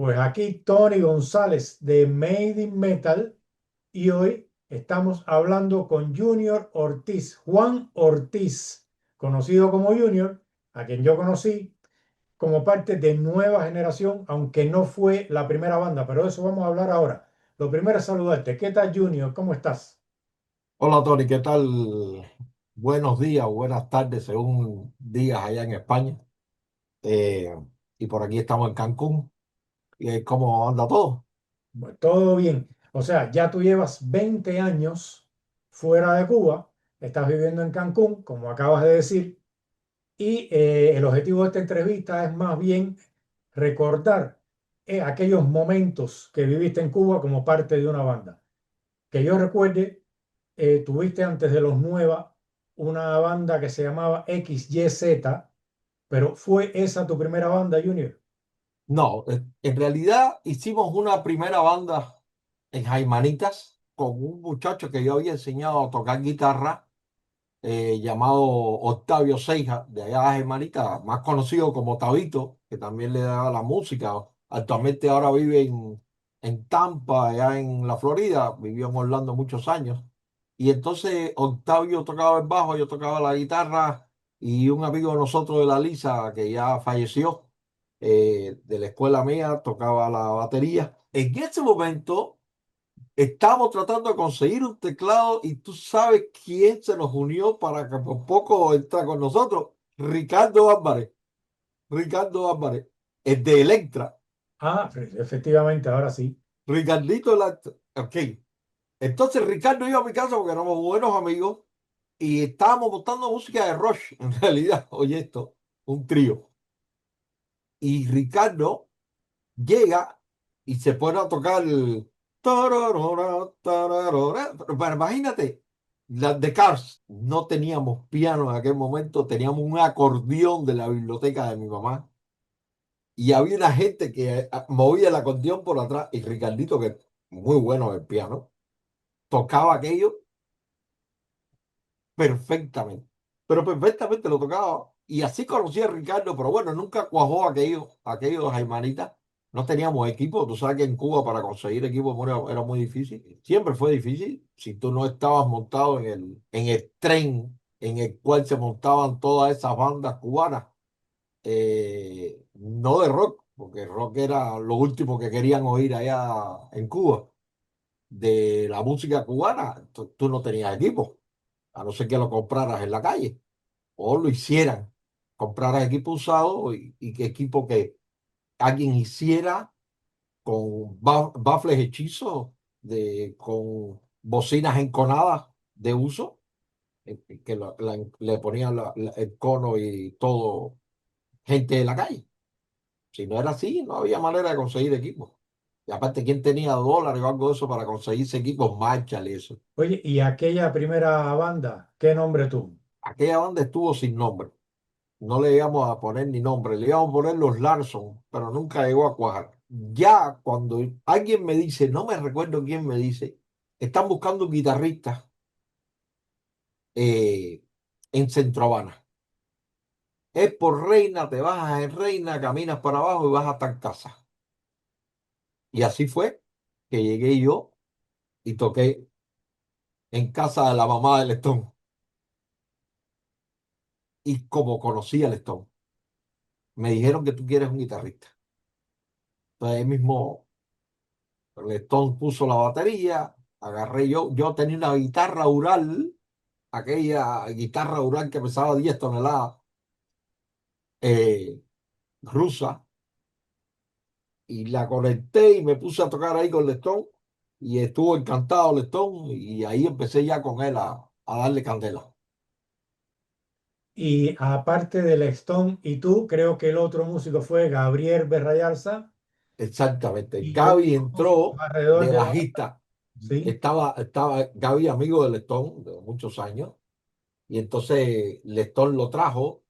Pues aquí Tony González de Made in Metal y hoy estamos hablando con Junior Ortiz, Juan Ortiz, conocido como Junior, a quien yo conocí como parte de Nueva Generación, aunque no fue la primera banda, pero de eso vamos a hablar ahora. Lo primero es saludarte. ¿Qué tal, Junior? ¿Cómo estás? Hola Tony, ¿qué tal? Buenos días o buenas tardes según días allá en España. Eh, y por aquí estamos en Cancún. ¿Cómo anda todo? Bueno, todo bien. O sea, ya tú llevas 20 años fuera de Cuba, estás viviendo en Cancún, como acabas de decir. Y el objetivo de esta entrevista es más bien recordar aquellos momentos que viviste en Cuba como parte de una banda. Que yo recuerde, tuviste antes de los Nueva una banda que se llamaba XYZ, pero ¿fue esa tu primera banda, Junior? No, en realidad hicimos una primera banda en Jaimanitas con un muchacho que yo había enseñado a tocar guitarra llamado Octavio Seija, de allá de Jaimanitas, más conocido como Tabito, que también le daba la música. Actualmente ahora vive en Tampa, allá en la Florida, vivió en Orlando muchos años. Y entonces Octavio tocaba el bajo, yo tocaba la guitarra y un amigo de nosotros de la Lisa, que ya falleció, de la escuela mía, tocaba la batería. En ese momento estábamos tratando de conseguir un teclado y tú sabes quién se nos unió para que por poco entra con nosotros. Ricardo Álvarez. Ricardo Álvarez, el de Electra. Ah, efectivamente, ahora sí. Ricardito Electra. Ok. Entonces Ricardo iba a mi casa porque éramos buenos amigos y estábamos montando música de Rush, en realidad. Oye, esto, un trío. Y Ricardo llega y se pone a tocar el... tararara, tararara. Pero imagínate, las de Cars, no teníamos piano en aquel momento, teníamos un acordeón de la biblioteca de mi mamá y había una gente que movía el acordeón por atrás y Ricardito, que es muy bueno en el piano, tocaba aquello perfectamente, pero perfectamente lo tocaba. Y así conocí a Ricardo, pero bueno, nunca cuajó aquellos Jaimanitas. No teníamos equipo. Tú sabes que en Cuba para conseguir equipo era muy difícil. Siempre fue difícil. Si tú no estabas montado en el tren en el cual se montaban todas esas bandas cubanas, no de rock, porque el rock era lo último que querían oír allá en Cuba. De la música cubana, tú no tenías equipo a no ser que lo compraras en la calle o lo hicieran, compraras equipo usado y que equipo que alguien hiciera con baffles hechizos, con bocinas enconadas de uso, que le ponían el cono y todo, gente de la calle. Si no era así, no había manera de conseguir equipo. Y aparte, ¿quién tenía dólares o algo de eso para conseguirse equipos Marshall y eso? Oye, ¿y aquella primera banda, qué nombre tuvo? Aquella banda estuvo sin nombre. No le íbamos a poner ni nombre, le íbamos a poner los Larson, pero nunca llegó a cuajar. Ya cuando alguien me dice, no me recuerdo quién me dice, están buscando un guitarrista eh, en Centro Habana. Es por Reina, te bajas en Reina, caminas para abajo y vas hasta en casa. Y así fue que llegué yo y toqué en casa de la mamá del Lestón. Y como conocí al Lestón, me dijeron que tú quieres un guitarrista. Entonces ahí mismo Lestón puso la batería, agarré yo tenía una guitarra Ural, aquella guitarra Ural que pesaba 10 toneladas, eh, rusa, y la conecté y me puse a tocar ahí con Lestón, y estuvo encantado Lestón, y ahí empecé ya con él a darle candela. Y aparte del Stone y tú, creo que el otro músico fue Gabriel Berrayalza Exactamente. y Gaby otros músicos entró alrededor de de la banda. bajista. Sí. Estaba Gaby amigo de Lestón de muchos años, y entonces Lestón lo trajo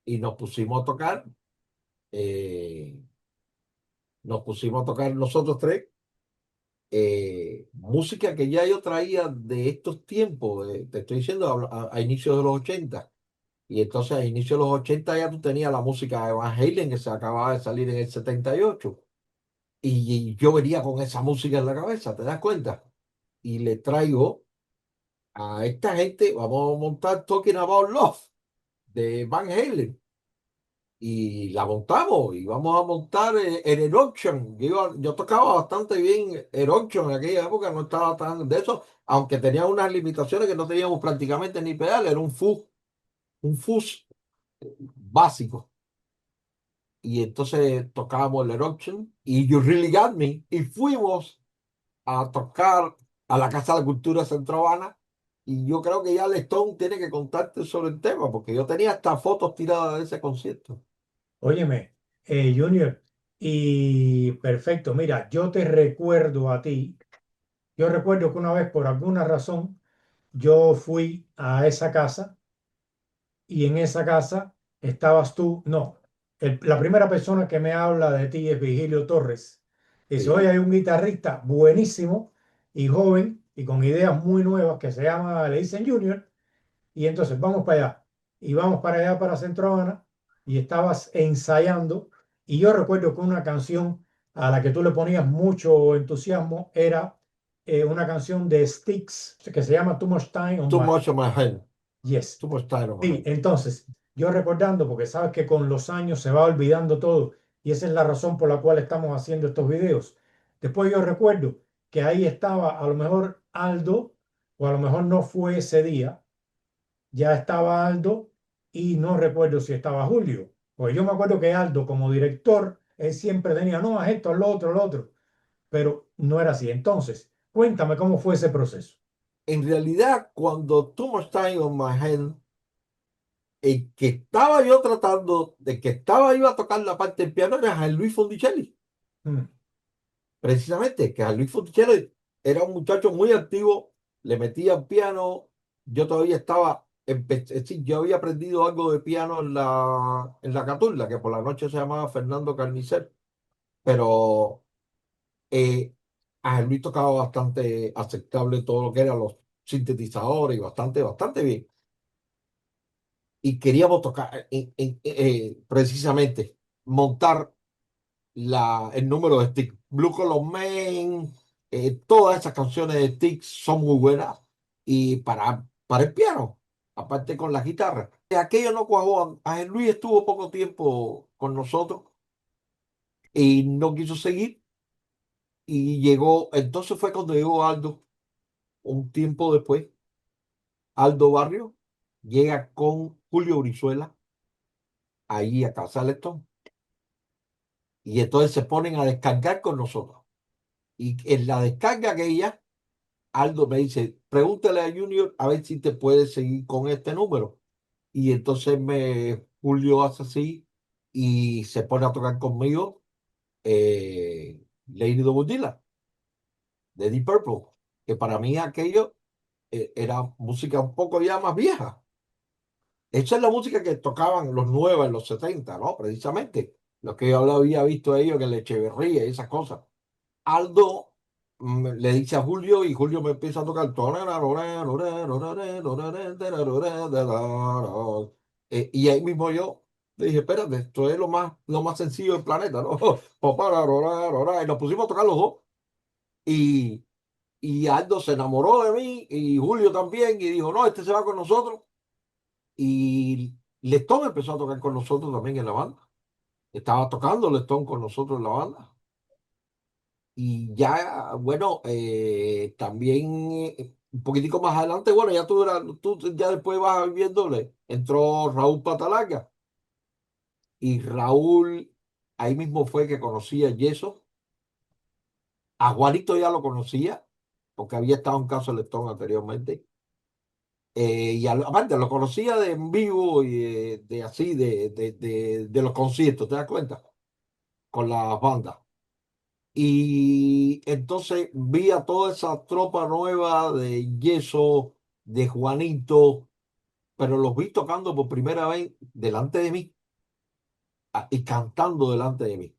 y nos pusimos a tocar. eh, Nos pusimos a tocar nosotros tres música que ya yo traía de estos tiempos, te estoy diciendo a inicios de los 80. Y entonces a inicios de los 80 ya tú tenías la música de Van Halen que se acababa de salir en el 78. Y yo venía con esa música en la cabeza, ¿te das cuenta? Y le traigo a esta gente, vamos a montar Talking About Love de Van Halen. Y la montamos y vamos a montar el Eruption. Yo tocaba bastante bien Eruption en aquella época, no estaba tan de eso, aunque tenía unas limitaciones que no teníamos prácticamente ni pedal, era un fuzz básico. Y entonces tocábamos el Eruption y You Really Got Me y fuimos a tocar a la Casa de la Cultura Centro Habana. Y yo creo que ya el Stone tiene que contarte sobre el tema, porque yo tenía hasta fotos tiradas de ese concierto. Óyeme, Junior, y perfecto, mira, yo te recuerdo a ti, yo recuerdo que una vez por alguna razón yo fui a esa casa y en esa casa estabas tú, no, la primera persona que me habla de ti es Vigilio Torres. Dice, oye, Sí. hay un guitarrista buenísimo y joven y con ideas muy nuevas que se llama, le dicen Junior, y entonces vamos para allá. Y vamos para allá, para Centro Habana, y estabas ensayando. Y yo recuerdo que una canción a la que tú le ponías mucho entusiasmo era una canción de Styx que se llama Too Much Time on Too My... much of my hand. Yes. Too much time on my Sí, hand. entonces, yo recordando, porque sabes que con los años se va olvidando todo, y esa es la razón por la cual estamos haciendo estos videos. Después yo recuerdo que ahí estaba a lo mejor Aldo, o a lo mejor no fue ese día, ya estaba Aldo y no recuerdo si estaba Julio. Pues yo me acuerdo que Aldo como director, él siempre tenía, no, haz esto, haz lo otro, pero no era así. Entonces, cuéntame cómo fue ese proceso. En realidad, cuando Too much time on my hand, el que estaba yo tratando, de que estaba yo a tocar la parte del piano era Jean Luis Fonticelli. Mm, Precisamente, que Jean Luis Fonticelli era un muchacho muy activo, le metía al piano. Yo todavía estaba, es decir, yo había aprendido algo de piano en la Caturla, que por la noche se llamaba Fernando Carnicer, pero a Jean Luis tocaba bastante aceptable todo lo que eran los sintetizadores y bastante bien. Y queríamos tocar, precisamente, montar el número de Stick. Blue Color Man, todas esas canciones de Stick son muy buenas. Y para el piano, aparte con la guitarra. Aquello no cuajó. Ángel Luis estuvo poco tiempo con nosotros y no quiso seguir. Y llegó, entonces fue cuando llegó Aldo, un tiempo después. Aldo Barrio llega con Julio Brizuela ahí a Casa Letón. Y entonces se ponen a descargar con nosotros. Y en la descarga aquella, Aldo me dice, pregúntale a Junior a ver si te puede seguir con este número. Y entonces Julio hace así y se pone a tocar conmigo Lady Double Dilla de Deep Purple, que para mí aquello era música un poco ya más vieja. Esa es la música que tocaban los nuevos en los 70, ¿no? Precisamente. Lo que yo había visto a ellos, que el Echeverría y esas cosas. Aldo le dice a Julio y Julio me empieza a tocar. Y ahí mismo yo le dije, espérate, esto es lo más sencillo del planeta, ¿no? Y nos pusimos a tocar los dos. Y, y Aldo se enamoró de mí y Julio también y dijo, no, este se va con nosotros. Y Letón empezó a tocar con nosotros también en la banda. Estaba tocando Letón con nosotros en la banda. Y ya, bueno, también un poquitico más adelante, bueno, ya tú ya después vas viéndole, entró Raúl Patalaga y Raúl, ahí mismo fue que conocía a Yeso, a Juanito ya lo conocía, porque había estado en Caso Letón anteriormente, aparte lo conocía de en vivo y de así, de los conciertos, ¿te das cuenta? Con las bandas. Y entonces vi a toda esa tropa nueva de Yeso, de Juanito, pero los vi tocando por primera vez delante de mí y cantando delante de mí.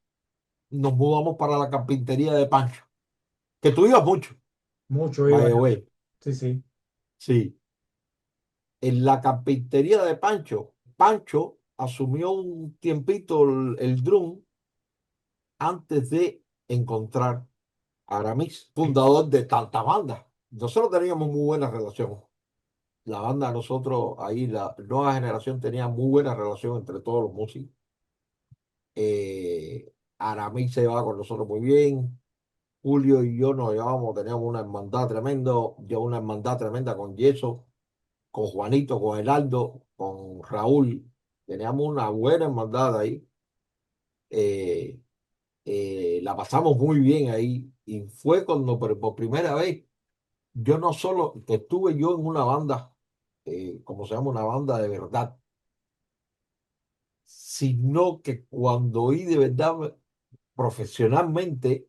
Nos mudamos para la carpintería de Pancho, que tú ibas mucho, mucho by iba the yo. way. Sí, sí. Sí, en la carpintería de Pancho, Pancho asumió un tiempito el drum antes de encontrar a Aramis, fundador de tantas bandas. Nosotros teníamos muy buena relación. La banda, nosotros ahí, la nueva generación tenía muy buena relación entre todos los músicos. Aramis se llevaba con nosotros muy bien. Julio y yo nos llevábamos, teníamos una hermandad tremendo, yo una hermandad tremenda con Yeso, con Juanito, con Heraldo, con Raúl. Teníamos una buena hermandad ahí. Eh, la pasamos muy bien ahí. Y fue cuando por primera vez, yo no solo estuve yo en una banda, como se llama, una banda de verdad, sino que cuando oí de verdad profesionalmente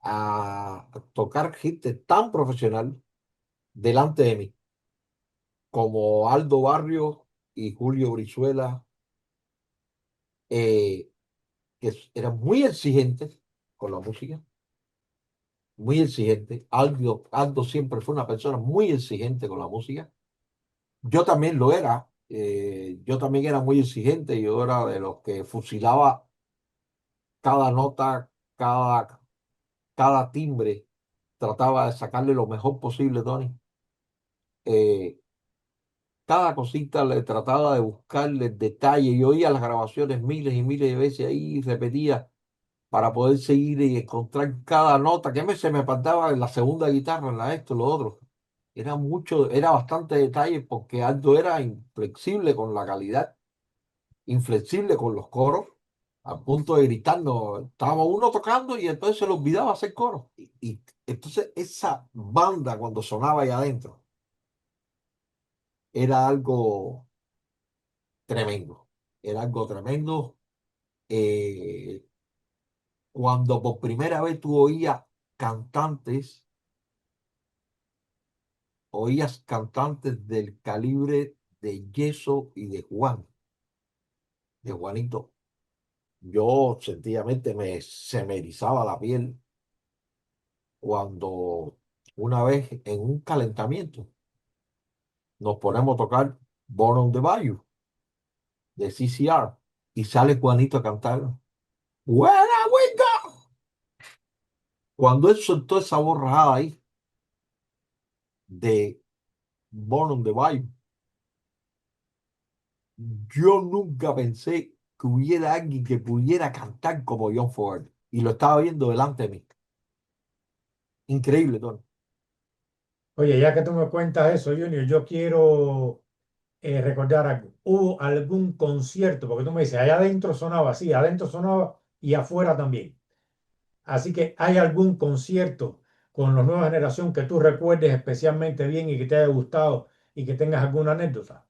a tocar gente tan profesional delante de mí, como Aldo Barrio y Julio Brizuela, eh, eran muy exigentes con la música, muy exigentes. Aldo siempre fue una persona muy exigente con la música. Yo también lo era. Yo también era muy exigente. Yo era de los que fusilaba cada nota, cada, cada timbre. Trataba de sacarle lo mejor posible, Tony. Eh, Cada cosita le trataba de buscarle el detalle. Yo oía las grabaciones miles y miles de veces ahí y repetía para poder seguir y encontrar cada nota. Se me faltaba en la segunda guitarra, en la esto, lo otro. Era mucho, era bastante detalle porque Aldo era inflexible con la calidad, inflexible con los coros, al punto de gritarnos. Estaba uno tocando y entonces se le olvidaba hacer coros. Y entonces esa banda cuando sonaba ahí adentro era algo tremendo. Era algo tremendo. Eh, Cuando por primera vez tú cantantes, oías cantantes del calibre de Yeso y de Juan, de Juanito, yo sencillamente se me erizaba la piel cuando una vez en un calentamiento nos ponemos a tocar Born on the Bayou de CCR y sale Juanito a cantar Buena Winga. Cuando él soltó esa borrada ahí de Born on the Bayou, yo nunca pensé que hubiera alguien que pudiera cantar como John Ford y lo estaba viendo delante de mí. Increíble, Tony. Oye, ya que tú me cuentas eso, Junior, yo quiero recordar algo. ¿Hubo algún concierto? Porque tú me dices, allá adentro sonaba así, adentro sonaba y afuera también. Así que ¿hay algún concierto con la nueva generación que tú recuerdes especialmente bien y que te haya gustado y que tengas alguna anécdota?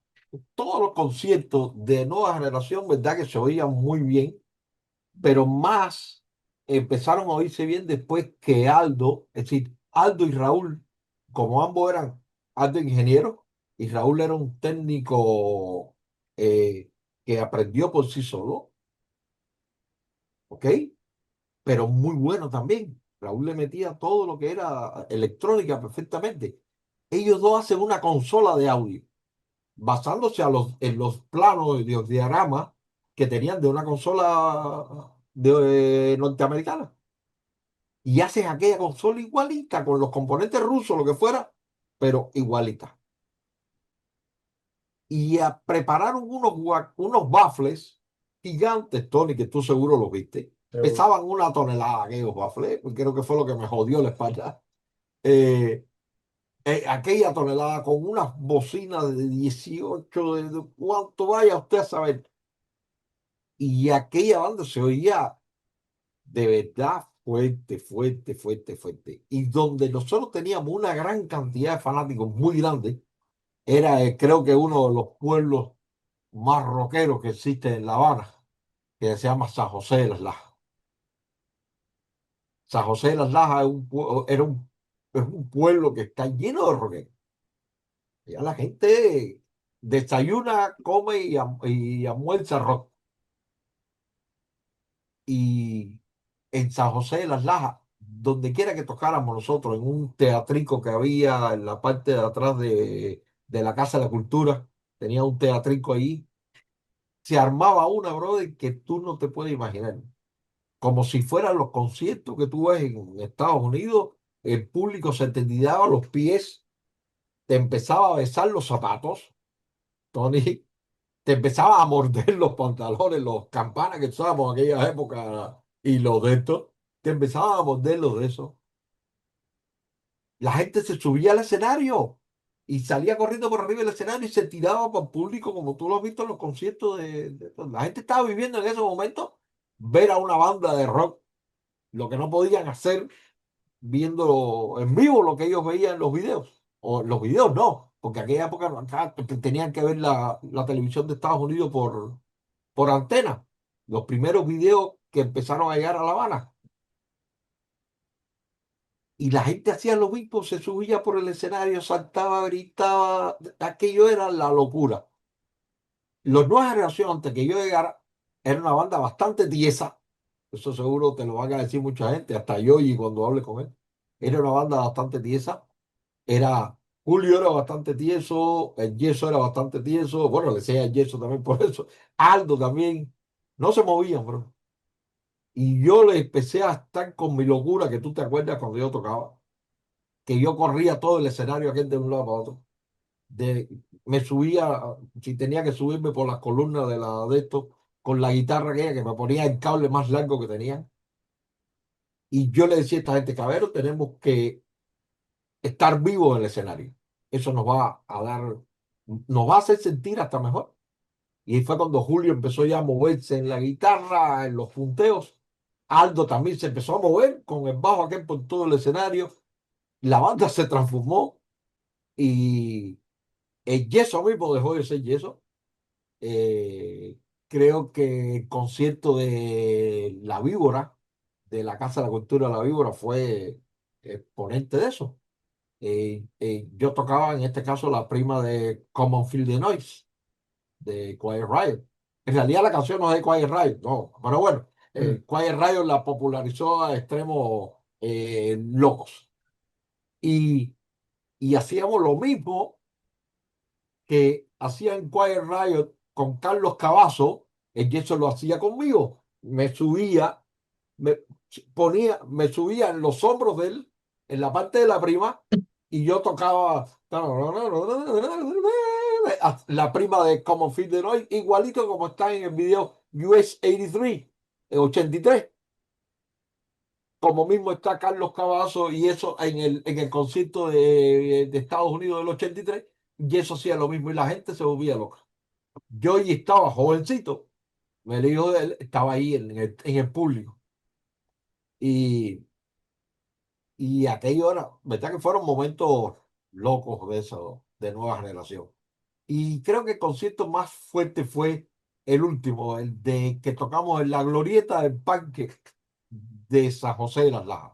Todos los conciertos de nueva generación, verdad que se oían muy bien, pero más empezaron a oírse bien después que Aldo, es decir, Aldo y Raúl, como ambos eran Aldo ingeniero y Raúl era un técnico eh, que aprendió por sí solo, ¿ok? Pero muy bueno también. Raúl le metía todo lo que era electrónica perfectamente. Ellos dos hacen una consola de audio, basándose en los planos y los diagramas que tenían de una consola norteamericana. Y hacen aquella consola igualita, con los componentes rusos, lo que fuera, pero igualita. Y prepararon unos baffles gigantes, Tony, que tú seguro los viste. Seguro. Pesaban una tonelada aquellos baffles, creo que fue lo que me jodió la espalda. Eh, Aquella tonelada con unas bocinas de 18 de cuánto vaya usted a saber. Y aquella banda se oía de verdad fuerte, fuerte, fuerte, fuerte. Y donde nosotros teníamos una gran cantidad de fanáticos muy grande, era creo que uno de los pueblos más rockeros que existe en La Habana, que se llama San José de las Lajas. San José de las Lajas es un pueblo que está lleno de rockeros. Ya la gente desayuna, come y almuerza rock. Y en San José de las Lajas, donde quiera que tocáramos nosotros, en un teatrico que había en la parte de atrás de la Casa de la Cultura, tenía un teatrico ahí, se armaba una, brother, que tú no te puedes imaginar. como si fueran los conciertos que tú ves en Estados Unidos, el público se te tiraba a los pies, te empezaba a besar los zapatos, Tony, te empezaba a morder los pantalones, los campanas que usábamos en aquella época y los de estos, te empezaban a morder los de esos. La gente se subía al escenario y salía corriendo por arriba del escenario y se tiraba para el público, como tú lo has visto en los conciertos la gente estaba viviendo en ese momento ver a una banda de rock, lo que no podían hacer viendo en vivo lo que ellos veían en los videos. O los videos no, porque en aquella época tenían que ver la televisión de Estados Unidos por antena. Los primeros videos que empezaron a llegar a La Habana. Y la gente hacía lo mismo, se subía por el escenario, saltaba, gritaba. Aquello era la locura. Los Nueva Generación, antes que yo llegara, era una banda bastante tiesa. Eso seguro te lo van a decir mucha gente, hasta yo y cuando hable con él. Era una banda bastante tiesa. Era, Julio era bastante tieso, el Yeso era bastante tieso, bueno, le decía el Yeso también por eso, Aldo también, no se movían, bro. Y yo le empecé a estar con mi locura, que tú te acuerdas cuando yo tocaba, que yo corría todo el escenario aquel de un lado para otro. De, me subía, si tenía que subirme por las columnas de esto, con la guitarra aquella que me ponía el cable más largo que tenía. Y yo le decía a esta gente, cabrero, tenemos que estar vivos en el escenario. Eso nos va a hacer sentir hasta mejor. Y ahí fue cuando Julio empezó ya a moverse en la guitarra, en los punteos. Aldo también se empezó a mover con el bajo aquel por todo el escenario. La banda se transformó y el yeso mismo dejó de ser yeso. Eh, Creo que el concierto de La Víbora, de la Casa de la Cultura de La Víbora, fue exponente de eso. Yo tocaba en este caso la prima de Common Field the Noise, de Quiet Riot. En realidad la canción no es de Quiet Riot, no, pero bueno, Mm. Quiet Riot la popularizó a extremos locos. Y, y hacíamos lo mismo que hacía en Quiet Riot con Carlos Cavazo, el eso lo hacía conmigo. Me me subía en los hombros de él, en la parte de la prima, y yo tocaba la prima de Common Field de Noise, igualito como está en el video US 83, 83, como mismo está Carlos Cavazo y eso en el concierto de Estados Unidos del 83, y eso hacía lo mismo y la gente se volvía loca. Yo y estaba jovencito, el hijo de él estaba ahí en el público. Y aquello era, ¿verdad? Que fueron momentos locos de eso, de nueva generación. Y creo que el concierto más fuerte fue el último, el de que tocamos en la glorieta del parque de San José de las Lajas.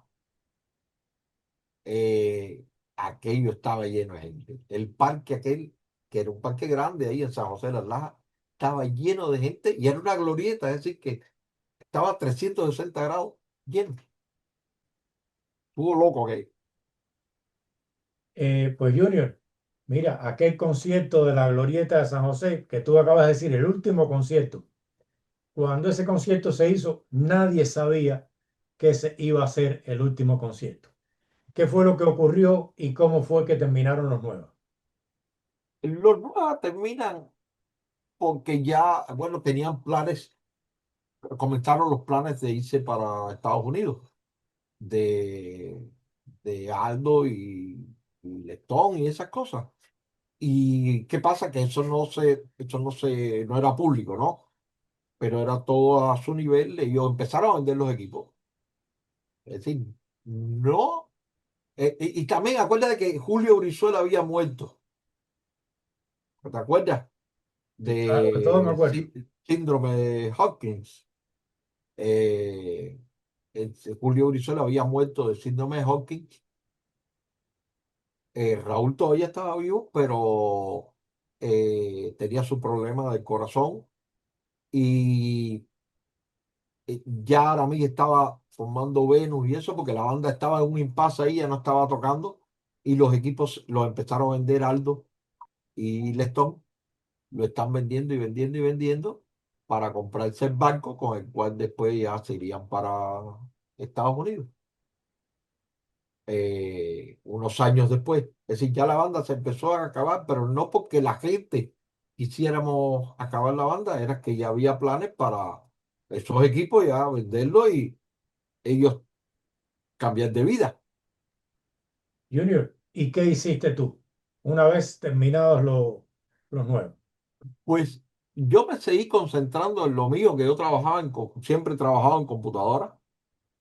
Eh, Aquello estaba lleno de gente. El parque aquel, que era un parque grande ahí en San José de las Lajas, estaba lleno de gente y era una glorieta, es decir, que estaba a 360 grados lleno. Estuvo loco aquello. Pues Junior, mira, aquel concierto de la Glorieta de San José que tú acabas de decir, el último concierto, cuando ese concierto se hizo, nadie sabía que ese iba a ser el último concierto. ¿Qué fue lo que ocurrió y cómo fue que terminaron los nuevos? Los nuevos terminan porque ya, bueno, tenían planes, comenzaron los planes de irse para Estados Unidos, de, de Aldo y Letón y esas cosas. ¿Y qué pasa? Que no era público, ¿no? Pero era todo a su nivel. Ellos empezaron a vender los equipos. Es decir, no. Y también acuérdate que Julio Brizuela había muerto. ¿Te acuerdas? Claro, de todo me acuerdo. Síndrome de Hopkins. Eh, Julio Brizuela había muerto de síndrome de Hopkins. Raúl todavía estaba vivo, pero tenía su problema del corazón y ya Aramí estaba formando Venus y eso porque la banda estaba en un impasse ahí, ya no estaba tocando y los equipos los empezaron a vender Aldo y Lestón, lo están vendiendo y vendiendo y vendiendo para comprarse el barco con el cual después ya se irían para Estados Unidos. Unos años después. Es decir, ya la banda se empezó a acabar, pero no porque la gente quisiéramos acabar la banda, era que ya había planes para esos equipos ya venderlo y ellos cambiar de vida. Junior, ¿y qué hiciste tú una vez terminados los nuevos? Pues yo me seguí concentrando en lo mío, que yo trabajaba siempre he trabajado en computadora.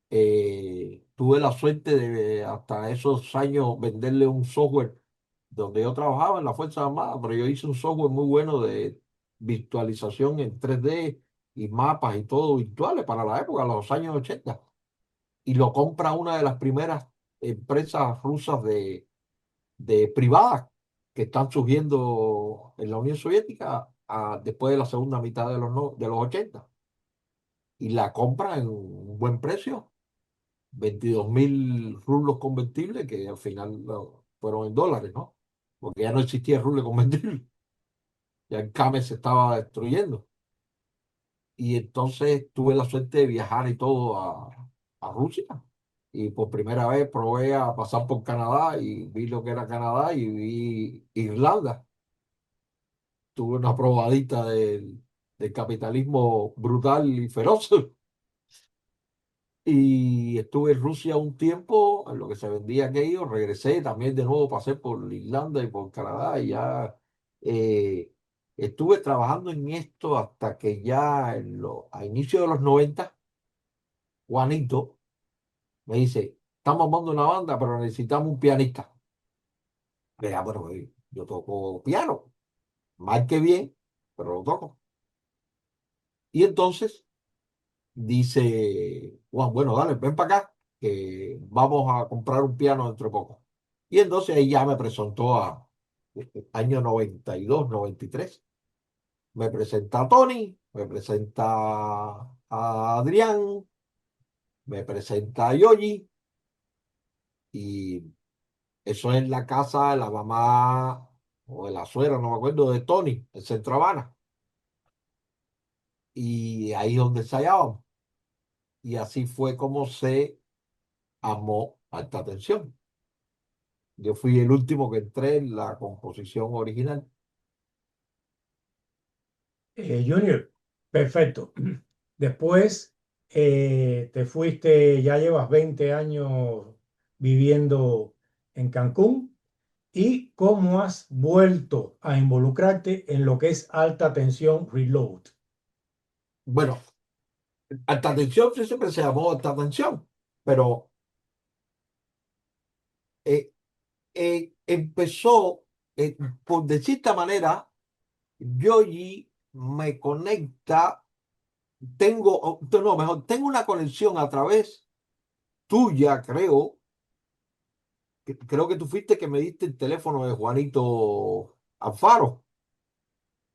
Tuve la suerte de hasta esos años venderle un software donde yo trabajaba en la Fuerza Armada, pero yo hice un software muy bueno de virtualización en 3D y mapas y todo virtuales para la época, los años 80. Y lo compra una de las primeras empresas rusas de privadas que están surgiendo en la Unión Soviética después de la segunda mitad de los 80. Y la compra en un buen precio, 22.000 rublos convertibles, que al final fueron en dólares, ¿no? Porque ya no existía el ruble convertible, ya el CAME se estaba destruyendo. Y entonces tuve la suerte de viajar y todo a Rusia. Y por primera vez probé a pasar por Canadá y vi lo que era Canadá y vi Irlanda. Tuve una probadita del capitalismo brutal y feroz. Y estuve en Rusia un tiempo, en lo que se vendía aquello, regresé, también de nuevo pasé por Irlanda y por Canadá y ya eh, estuve trabajando en esto hasta que ya a inicio de los 90 Juanito me dice, estamos armando una banda, pero necesitamos un pianista. Vea, bueno, yo toco piano, mal que bien, pero lo toco. Y entonces dice, Juan, bueno, dale, ven para acá, que vamos a comprar un piano dentro de poco. Y entonces ahí ya me presentó año 92, 93. Me presenta a Tony, me presenta a Adrián, me presenta a Yoyi, y eso es la casa de la mamá o de la suegra, no me acuerdo, de Tony, en Centro Habana. Y ahí es donde ensayábamos. Y así fue como se amó Alta Tensión. Yo fui el último que entré en la composición original. Junior, perfecto. Después te fuiste, ya llevas 20 años viviendo en Cancún. ¿Y cómo has vuelto a involucrarte en lo que es alta tensión reload? Bueno, Alta Tensión sí siempre se llamó Alta Tensión, pero eh, empezó, por de cierta manera, Yogi me conecta, no, mejor, tengo una conexión a través tuya, creo, creo que tú fuiste que me diste el teléfono de Juanito Alfaro.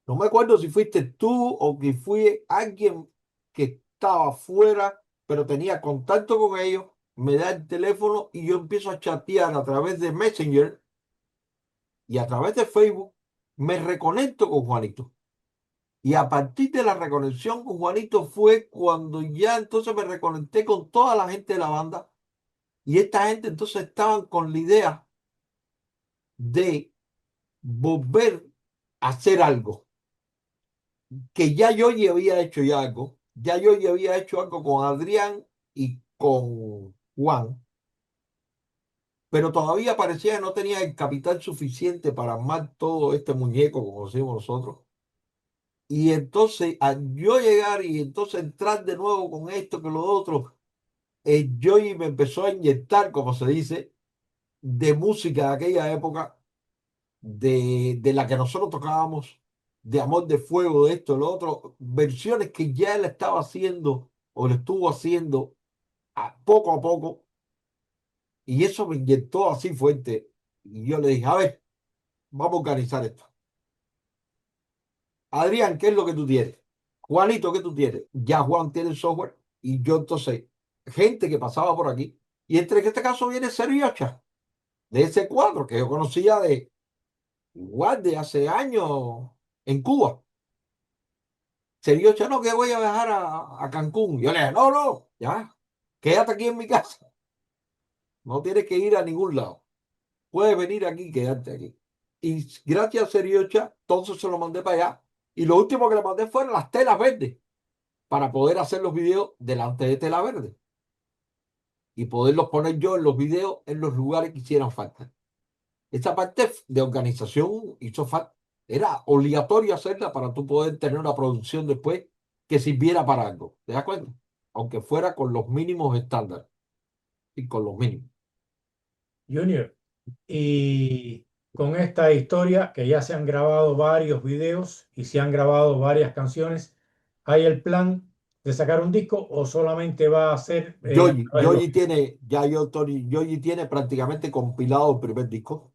No me acuerdo si fuiste tú o que fui alguien que estaba afuera, pero tenía contacto con ellos, me da el teléfono y yo empiezo a chatear a través de Messenger y a través de Facebook, me reconecto con Juanito. Y a partir de la reconexión con Juanito fue cuando ya entonces me reconecté con toda la gente de la banda y esta gente entonces estaban con la idea de volver a hacer algo, que ya yo ya había hecho ya algo, ya yo ya había hecho algo con Adrián y con Juan, pero todavía parecía que no tenía el capital suficiente para armar todo este muñeco, como decimos nosotros. Y entonces, al yo llegar y entonces entrar de nuevo con esto, que lo otro, yo y me empezó a inyectar, como se dice, de música de aquella época, de la que nosotros tocábamos, de Amor de Fuego, de esto, de lo otro, versiones que ya él estaba haciendo o lo estuvo haciendo poco a poco, y eso me inyectó así fuerte. Y yo le dije, a ver, vamos a organizar esto. Adrián, ¿qué es lo que tú tienes? Juanito, ¿qué tú tienes? Ya Juan tiene el software y yo entonces, gente que pasaba por aquí, y entre este caso viene Seriocha, de ese cuadro que yo conocía igual de hace años en Cuba. Seriocho, no, que voy a viajar a Cancún. Yo le dije, no, no, ya, quédate aquí en mi casa. No tienes que ir a ningún lado. Puedes venir aquí y quedarte aquí. Y gracias a Seriocha, entonces se lo mandé para allá. Y lo último que le mandé fueron las telas verdes para poder hacer los videos delante de tela verde y poderlos poner yo en los videos en los lugares que hicieran falta. Esa parte de organización hizo falta. Era obligatorio hacerla para tú poder tener una producción después que sirviera para algo. ¿Te das cuenta? Aunque fuera con los mínimos estándares y con los mínimos. Junior. Y con esta historia, que ya se han grabado varios videos y se han grabado varias canciones, ¿hay el plan de sacar un disco o solamente va a ser a Yoyi, través de los Yoyi videos? tiene, ya yo, Tony, Yoyi tiene prácticamente compilado el primer disco.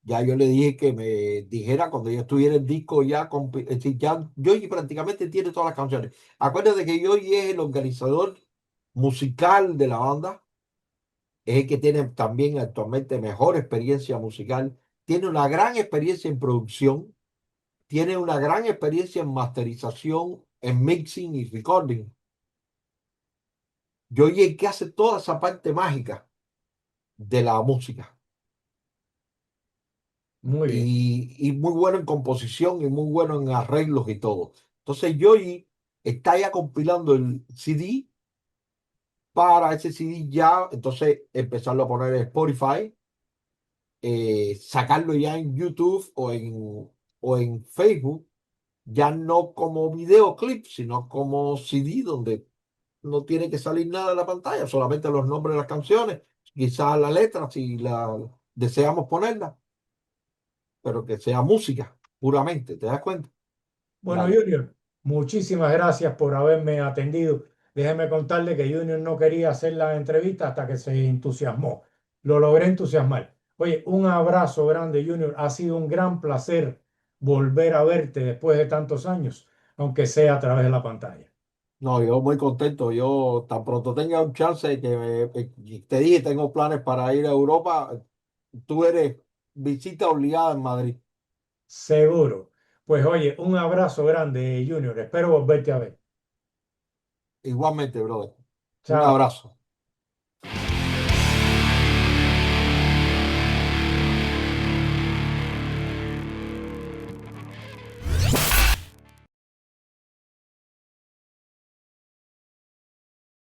Ya yo le dije que me dijera cuando yo estuviera el disco ya, es decir, ya Yoyi prácticamente tiene todas las canciones. Acuérdate que Yoyi es el organizador musical de la banda, es el que tiene también actualmente mejor experiencia musical, tiene una gran experiencia en producción, tiene una gran experiencia en masterización, en mixing y recording. Yoyi es el que hace toda esa parte mágica de la música. Muy bien, Y muy bueno en composición y muy bueno en arreglos y todo. Entonces Joey está ya compilando el CD para ese CD ya, entonces empezarlo a poner en Spotify, sacarlo ya en YouTube o en Facebook, ya no como videoclip, sino como CD donde no tiene que salir nada de la pantalla, solamente los nombres de las canciones, quizás la letra si la deseamos ponerla, pero que sea música puramente, ¿te das cuenta? bueno, Dale. Junior, muchísimas gracias por haberme atendido. Déjeme contarle que Junior no quería hacer la entrevista hasta que se entusiasmó. Lo logré entusiasmar. Oye, un abrazo grande, Junior. Ha sido un gran placer volver a verte después de tantos años, aunque sea a través de la pantalla. No, yo muy contento. Yo tan pronto tenga un chance de te dije, tengo planes para ir a Europa. Tú eres visita obligada en Madrid. Seguro. Pues oye, un abrazo grande, Junior. Espero volverte a ver. Igualmente, brother. Un Chao. abrazo.